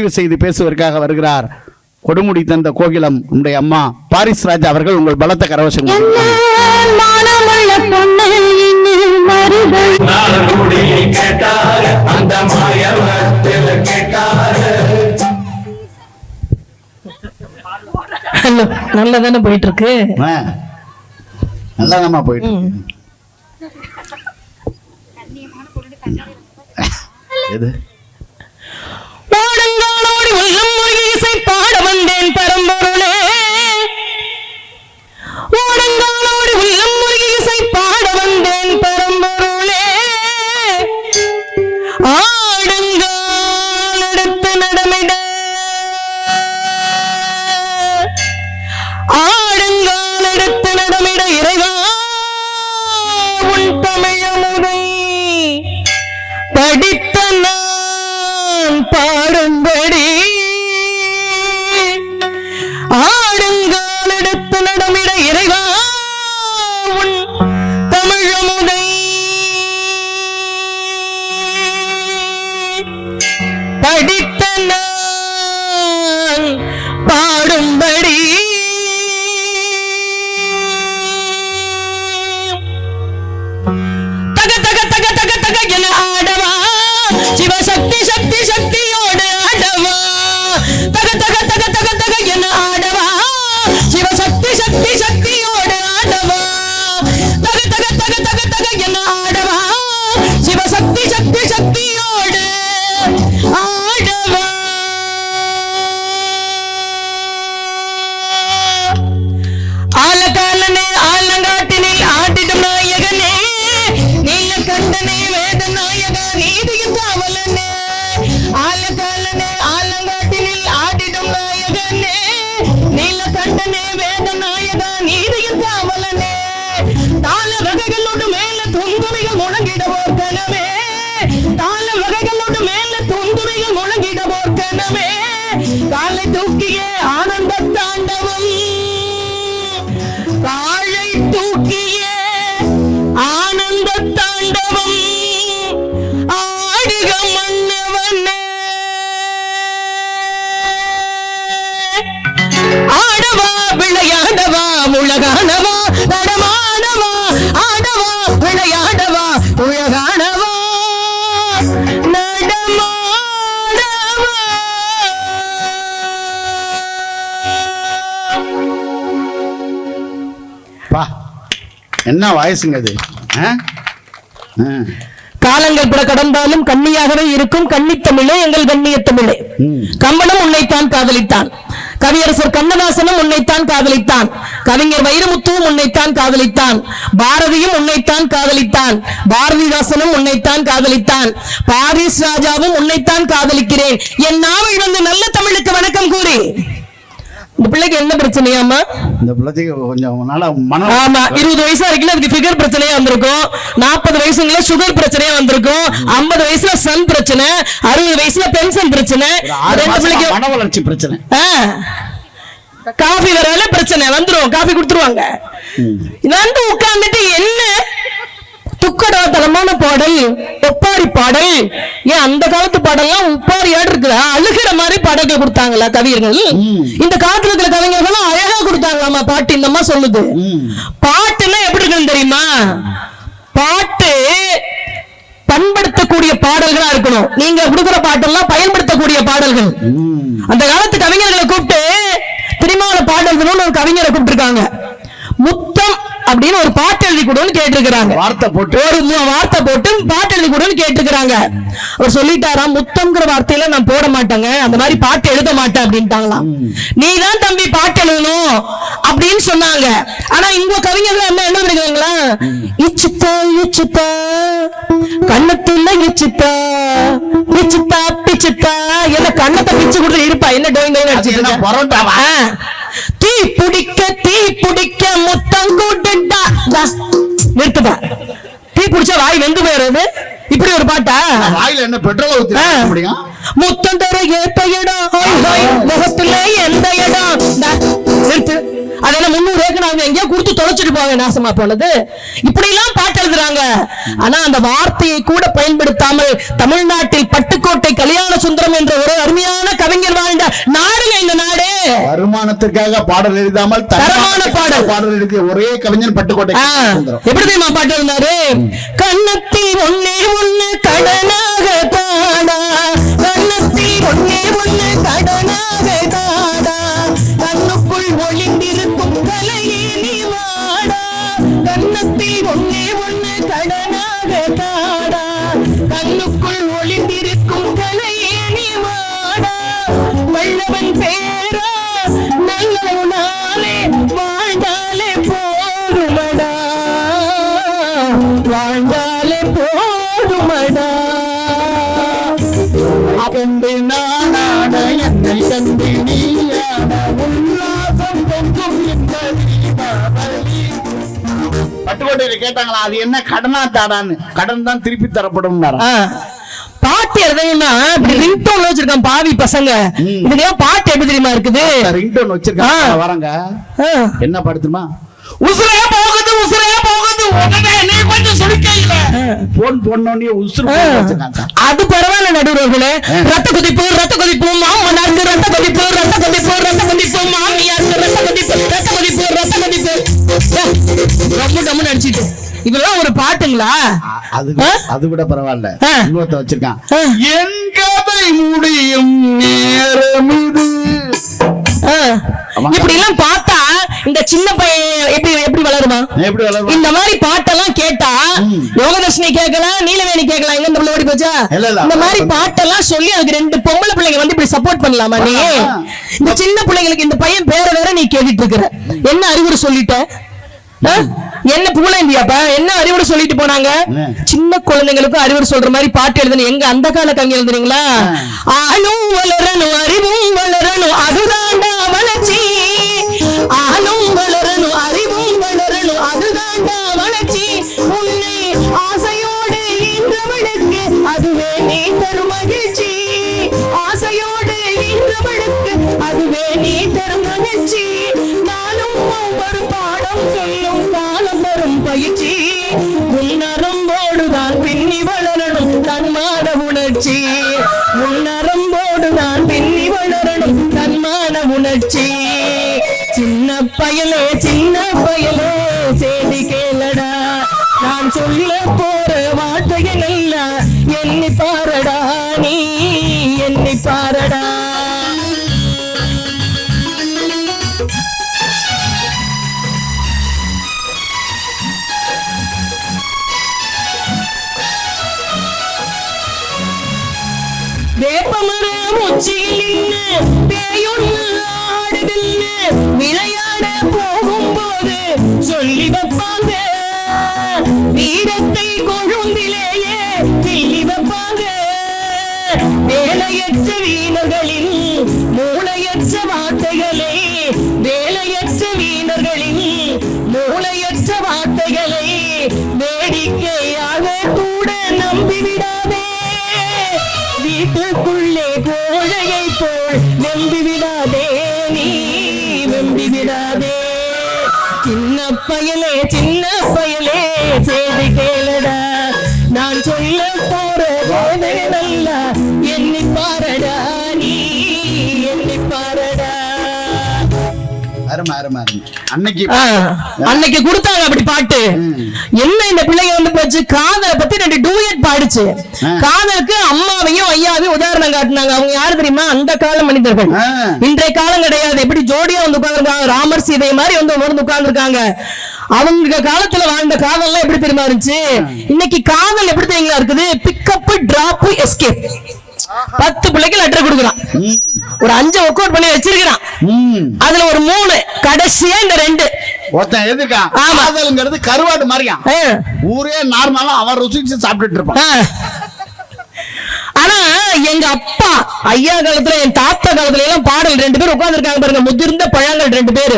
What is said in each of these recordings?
நிறைவு செய்து பேசுவதற்காக வருகிறார் கொடுமுடி தந்த கோகிலம் உடைய அம்மா பாரிஸ் ராஜா அவர்கள். உங்கள் பலத்த கரவசம். நல்லதானே போயிட்டு இருக்கு, நல்லதாமா போயிட்டு எது பாடங்காலோடி உள்ளம் இசை பாட வந்தேன் பரம்பொருளே, ஓடங்காலோடி உள்ளம் இசை பாட வந்தேன் பரம்பொருளே, ஆடுங்கால் எடுத்து நடமிட, ஆடுங்கால் எடுத்து நடமிட இறைவா உன் தமிழமுதை படித்த நான் பாடும்படி, ஆடுங்கால் எடுத்து நடமிட இறைவா உன் தமிழமுதை படித்த நான் பாடும்படி, தக தக தக தக தக என ஆடவா சிவசக்தி சக்தி சக்தியோடு ஆடவா, தக தக தக தக தக என ஆடவா சிவசக்தி சக்தி சக்தியோடு ஆடவா, தக தக தக தக தக என ஆடவா சிவசக்தி சக்தி சக்தியோடு ஆடவா. ஆலகாலனே ஆலங்காட்டினில் ஆடிடும் நாயகனே, நீலகண்டனே வேத நாயகா நீதியின் காவலனே, ஆலகாலனே ஆலங்காட்டினில் ஆடிடும் நாயகனே, நீலகண்டனே வேத நாயகா நீதியின் காவலனே, தாள வகைகளோடு மேல துந்துமைகள் முழங்கிடவோர் கனவே, தாள வகைகளோடு மேல துந்துமைகள் முழங்கிடவோர் கனவே, காலை தூக்கிய ஆனந்த தாண்டவம், காலை தூக்கிய ஆனந்த தாண்டவம் ஆடுக மன்னவனே, ஆடவா விளையாடவா உலகானவா நடமானவா, ஆடவா விளையாடவா உலகானவா நடமானவா. என்ன வாய்ஸுங்க அது? காலங்கள் பல கடந்தாலும் கண்ணியாகவே இருக்கும் கன்னித்தமிழே எங்கள் கண்ணிய தமிழே. கம்பனும் உன்னைத்தான் காதலித்தான், கவியரசர் கண்ணதாசனும் உன்னைத்தான் காதலித்தான், கவிஞர் வைரமுத்துவும் உன்னைத்தான் காதலித்தான், பாரதியும் உன்னைத்தான் காதலித்தான், பாரதிதாசனும் உன்னைத்தான் காதலித்தான், பாரிஸ் ராஜாவும் உன்னைத்தான் காதலிக்கிறேன். என் நாவல் வந்து நல்ல தமிழுக்கு வணக்கம் கூறி. இந்த பிள்ளைக்கு என்ன பிரச்சனையாமா? இந்த பிள்ளைக்கு கொஞ்சம் ஆமா 20 வயசா இருக்குல்ல, அதுக்கு ஃபிகர் பிரச்சனையா வந்திருக்கும், 40 வயசுங்கள சுகர் பிரச்சனையா வந்திருக்கும், 50 வயசுல சன் பிரச்சனை, 60 வயசுல பென்ஷன் பிரச்சனை, ரெண்டு பிள்ளைக்கு மன வளர்ச்சி பிரச்சனை, காஃபி வரால பிரச்சனை வந்துரும், காஃபி கொடுத்துருவாங்க. வந்து உட்கார்ந்துட்டு என்ன துக்கடாத்தனமான பாடல், ஒப்பாரி பாடல். ஏன் அந்த காலத்து பாடல்லாம் உப்பாரியாடு இருக்குதா? அழுகிற மாதிரி பாடல்கள் கொடுத்தாங்களா கவிஞர்கள்? இந்த காலத்துல இருக்கிற கவிஞர்களும் அழகா கொடுத்தாங்களாமா பாட்டு. இந்த அம்மா சொல்லுது, பாட்டுன்னா எப்படி இருக்குன்னு தெரியுமா? பாட்டு பண்படுத்தக்கூடிய பாடல்களா இருக்கணும். நீங்க கொடுக்குற பாட்டெல்லாம் பயன்படுத்தக்கூடிய பாடல்கள். அந்த காலத்து கவிஞர்களை கூப்பிட்டு திரிமால பாடல்கள் ஒரு கவிஞரை கூப்பிட்டுருக்காங்க. முத்தம் அப்படின்னு ஒரு பாட்டு எழுதி கொடுன்னு கேட்டிருக்கிறாங்க. வார்த்தை போட்டு ஒரு வார்த்தை போட்டு பாட்டு எழுதி கொடுன்னு கேட்டிருக்கிறாங்க. அவர் சொல்லிட்டாராம், முத்தம்ங்கிற வார்த்தையில நான் போட மாட்டேங்க, அந்த மாதிரி பாட்டு எழுத மாட்டேன் அப்படின்ட்டாங்களாம். நீ தான் தம்பி பாட்டு எழுதணும் அப்படின்னு சொன்னாங்க. ஆனா இங்க கவிஞர்கள் என்ன எழுதுறீங்களா? இச்சுத்தா இச்சுத்தா கண்ணத்துல இச்சுத்தா இச்சுத்தா பிச்சுத்தா என்ன கண்ணத்தை பிச்சு கொடுத்து இருப்பா என்ன டோயிங் தீ பிடிக்க முத்தம் கூட்டுட்டா நிறுத்துப்பா. தீ பிடிச்சா வாய் வெந்து போயிடுறது. இப்படி ஒரு பாட்டா? வாயில என்ன பெட்ரோல் ஊத்தி முடியும்? முத்தம் தர ஏத்த இடம் முகத்துல எந்த இடம் நிறுத்து. அதெல்லாம் 300 ஏக்கர் எங்கேயோ கொடுத்து தொலைச்சிட்டு போவாங்க, நாசமா போனது. இப்படி எல்லாம் பாட்டு எழுதுறாங்க. ஆனா அந்த வார்த்தையை கூட பயன்படுத்தாமல் தமிழ்நாட்டில் பட்டுக்கோட்டை கல்யாண சுந்தரம் என்ற ஒரு அருமையான கவிஞர் வருமானத்திற்காக பாடல் எழுதாமல் தரமான பாடல் எழுதிய ஒரே கவிஞன் பட்டுக்கோட்டை சுந்தரம். எப்படி தெரியுமா பாட்டு இருந்தாரு? கண்ணத்தி ஒன்னே ஒண்ணு கடனாக தாடா, கண்ணத்தி ஒன்னே ஒண்ணு கடனாக தாடா, கண்ணுக்குள் ஒளிந்திருக்கும் கலையே நீ வாடா, கண்ணத்தி ஒன்னே ஒண்ணு கடனாக தாடா, கண்ணுக்குள் ஒளிந்திருக்கும் கலையே நீ வாடா, வல்லவன் பேரா நல்லவனாலே வாழ்ந்தாலே போதுமடா, வாழ்ந்தாலே போதுமடா. கண்டு நானாட என்னை கண்டு நீயாட உல்லாசம் பொங்கும் இந்த தீபாவளி. பட்டுக்கோட்டையில கேட்டாங்களா அது என்ன கடனா தாடான்னு? கடன் தான் திருப்பி தரப்படும். பாட்டு எழுதுங்கன்னா இப்படி ரிங்டோன் வச்சிருக்கான் பாவி பசங்க. இதுக்கெல்லாம் பாட்டு எப்படி தெரியுமா இருக்குது? ரிங்டோன் வச்சிருக்காங்க. வரங்க என்ன படுத்துமா? உசுரே போகுது உசுரே போகுது உடனே நீ கொஞ்சம் சுடுக்கையில போன் போனோனே உசுறு வச்சிருக்காங்க. அது பரவாயில்ல நடுவர்களே. ரத்த கொதிப்பு மாமனாருக்கு ரத்த கொதிப்பு மாமியாருக்கு ரத்த கொதிப்பு ரொம்ப டம்னு அடிச்சிட்டு இதெல்லாம் ஒரு பாட்டுங்களா? அது விட பரவாயில்ல. இன்னொருத்த வச்சிருக்கான். என் கதை முடியும் நேரம் இது. இப்படி எல்லாம் பார்த்தா இந்த சின்ன பையன் எப்படி வளருமா? இந்த மாதிரி பாட்டெல்லாம் கேட்டா யோகதர்ஷினி கேட்கலாம், நீலவேணி கேட்கலாம். எங்க இந்த ஓடி போச்சா? இந்த மாதிரி பாட்டெல்லாம் சொல்லி அதுக்கு 2 பொம்பளை பிள்ளைங்க வந்து இப்படி சப்போர்ட் பண்ணலாமா? நீ இந்த சின்ன பிள்ளைங்களுக்கு இந்த பையன் பேர வேற நீ கேட்டுட்டு இருக்கிற. என்ன அறிவுரை சொல்லிட்ட? என்ன பூலேந்தியாப்பா என்ன அறிவுரை சொல்லிட்டு போனாங்க? சின்ன குழந்தைங்களுக்கும் அறிவுரை சொல்ற மாதிரி பாட்டு எழுதணும். எங்க அந்த கால கவிஞர் எழுதுறீங்களா? ஆளும் வளரணும் அறிவும் வளரணும் அதுதான்டா வளர்ச்சி, ஆளும் வளரணும் அறிவும் வளரணும் அதுதான்டா வளர்ச்சி, உன்னை ஆசையோடு ஈன்றவளுக்கு அதுவே நீ தரும் மகிழ்ச்சி, ஆசையோடு ஈன்றவளுக்கு அதுவே நீ தரும் மகிழ்ச்சி, நானும் ஒவ்வொரு பாடம் சொல்லும் காலம் வரும் பயிற்சி, உன்னரம்போடுதான் பின்னி வளரணும் தன்மான உணர்ச்சி, உன்னரம்போடுதான் பின்னி வளரணும் தன்மான உணர்ச்சி, சின்ன பயலே செய்தி கேளடா, நான் சொல்ல போற வார்த்தையை நல்லா எண்ணி பாரடா, நீ எண்ணி பாரடா. வேப்பமரம் உச்சியில் நின்று பேயொன்னு ஆடுதில்லை, விளையாட போகும்போது சொல்லி வைப்பாங்க, வீரத்தை கொழுந்திலேயே கிள்ளி வைப்பாங்க, வேலையற்ற வீணர்களின் மூளையற்ற வார்த்தைகளை, வேலையற்ற வீணர்களின் மூளையற்ற வார்த்தைகளை வேடிக்கையாக கூட நம்பிவிடாதே, வீட்டுக்குள்ளே கோழையை போல் நம்பிவிடாதே, நீ நம்பிவிடாதே, சின்ன பயலே செய்தி கேளடா, நான் சொல்ல போற போதே நல்லா எண்ணி பாரடா, நீ எண்ணி பாரடா. அன்னைக்கு கொடுத்தாங்க அப்படி பாட்டு. என்ன இந்த பிள்ளைங்க வந்து போச்சு காதலை பத்தி 2 டூயட் பாடுச்சு. காதலுக்கு அம்மாவையும் ஐயாவையும் உதாரணம் காட்டினாங்க. அவங்க யாரு தெரியுமா? அந்த கால மனிதர்கள். இன்றைய காலம் கிடையாது. எப்படி ஜோடியா வந்து உட்கார்ந்துருக்காங்க, ராமர் சீதை மாதிரி வந்து உட்கார்ந்துருக்காங்க. அவங்க காலத்துல வாழ்ந்த காதல் எப்படி தெரியுமா இருந்துச்சு? இன்னைக்கு காதல் எப்படி தெரியுங்களா இருக்குது? Pickup drop escape. 10 பிள்ளைக்கு லெட்டர் கொடுக்குறான், ஒரு 5 ஒர்க் அவுட் பண்ணி வச்சிருக்கான், அதுல ஒரு 3 கடைசியா இந்த 2 ஒருத்தன் எதுக்கான்? காதல்ங்கிறது கருவாடு மாதிரியா, ஊரே நார்மலா அவன் ருசிச்சு சாப்பிட்டுட்டு இருப்பான். ஆனா எங்க அப்பா ஐயா காலத்துல என் தாத்தா காலத்துல எல்லாம் பாடல் 2 பேர் உட்கார்ந்து இருக்காங்க பாருங்க, முதிர்ந்த பழங்கள் 2 பேரு.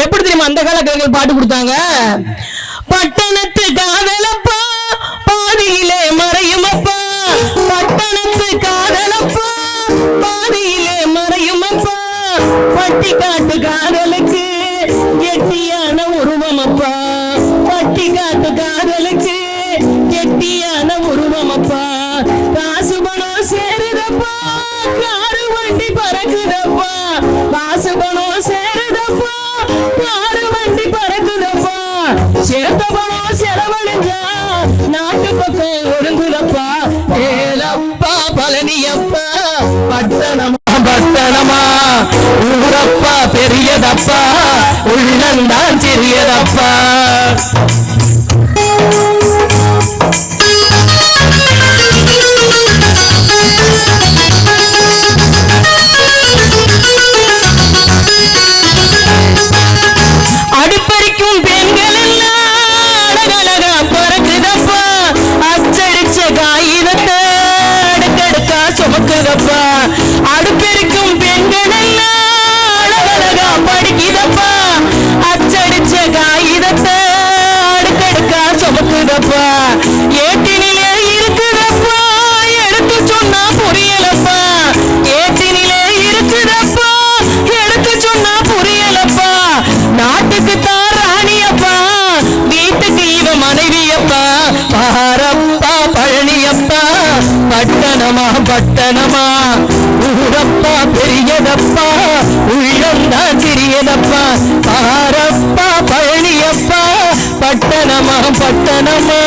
எப்படி தெரியுமா அந்த கால கவிஞர்கள் பாட்டு கொடுத்தாங்க? பட்டணத்து காதலப்பா பாதியிலே மறையுமப்பா, பட்டணத்து காதலப்பா பாதியிலே மறையுமப்பா, பட்டிக்காட்டு காதலுக்கு கெட்டியான உருவமப்பா, பட்டிக்காட்டு காதலுக்கு கெட்டியான உருவமப்பா, காசு பணம் சேருதப்பா காரு வண்டி பறக்குதப்பா, காசு பணம் பட்டணமா ஊரப்பா பெரியதப்பா உள்ளந்தான் சிறியதப்பா. அடிப்பறிக்கும் பெண்கள் எல்லாம் அழகழகா பறக்குதப்பா அச்சடிச்ச காகிதத்தை அடுக்கடுக்கா சுமக்குதப்பா. அடுப்பெருக்கும் பெண்கள் எல்லாம் அழகழகா படிக்குதப்பா அச்சடிச்ச காகிதத்தை அடுக்கடுக்கா சுமக்குதப்பா. ஏட்டினிலே இருக்குதப்பா எடுத்து சொன்னா புரியலப்பா. ஏட்டினிலே இருக்குதப்பா எடுத்து சொன்னா புரியலப்பா. நாட்டுக்கு தான் ராணியப்பா வீட்டுக்கு இவ மனைவியப்பா. பாரப்பா பழனியப்பா பட்டணமா பட்டணமா ஊரப்பா பெரியதப்பா உள்ளந்தான் சிறியதப்பா. பாரப்பா பழனியப்பா பட்டணமா பட்டணமா.